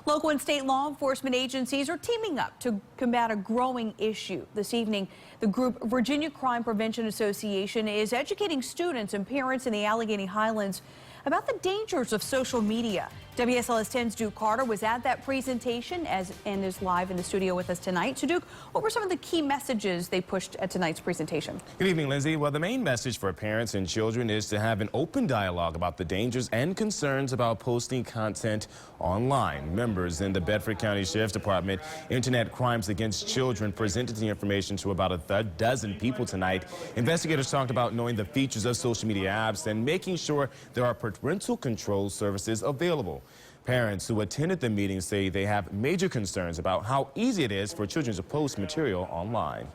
Local and state law enforcement agencies are teaming up to combat a growing issue. This evening, the group Virginia Crime Prevention Association is educating students and parents in the Allegheny Highlands about the dangers of social media. WSLS 10's Duke Carter was at that presentation and is live in the studio with us tonight. So, Duke, what were some of the key messages they pushed at tonight's presentation? Good evening, Lindsay. Well, the main message for parents and children is to have an open dialogue about the dangers and concerns about posting content online. Members in the Bedford County Sheriff's Department Internet Crimes Against Children presented the information to about a dozen people tonight. Investigators talked about knowing the features of social media apps and making sure there are parental control services available. Parents who attended the meeting say they have major concerns about how easy it is for children to post material online.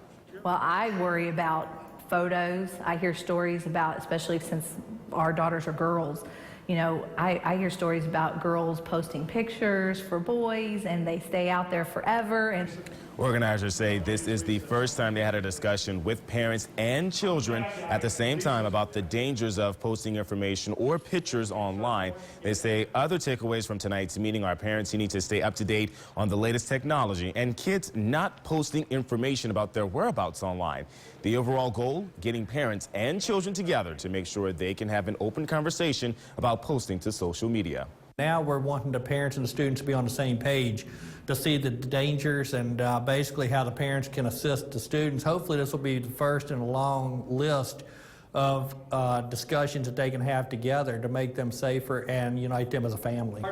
Well, I worry about photos. I hear stories about, especially since our daughters are girls, you know, I hear stories about girls posting pictures for boys and they stay out there forever. And organizers say this is the first time they had a discussion with parents and children at the same time about the dangers of posting information or pictures online. They say other takeaways from tonight's meeting are parents who need to stay up to date on the latest technology and kids not posting information about their whereabouts online. The overall goal, getting parents and children together to make sure they can have an open conversation about posting to social media. Now we're wanting the parents and the students to be on the same page to see the dangers and basically how the parents can assist the students. Hopefully this will be the first in a long list of discussions that they can have together to make them safer and unite them as a family.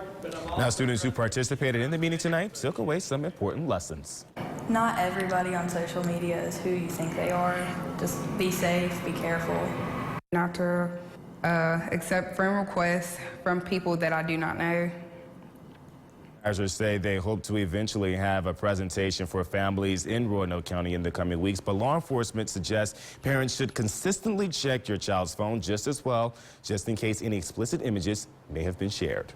Now, students who participated in the meeting tonight took away some important lessons. Not everybody on social media is who you think they are. Just be safe, be careful. Not to accept friend requests from people that I do not know. Organizers say they hope to eventually have a presentation for families in Roanoke County in the coming weeks, but law enforcement suggests parents should consistently check your child's phone just as well, just in case any explicit images may have been shared.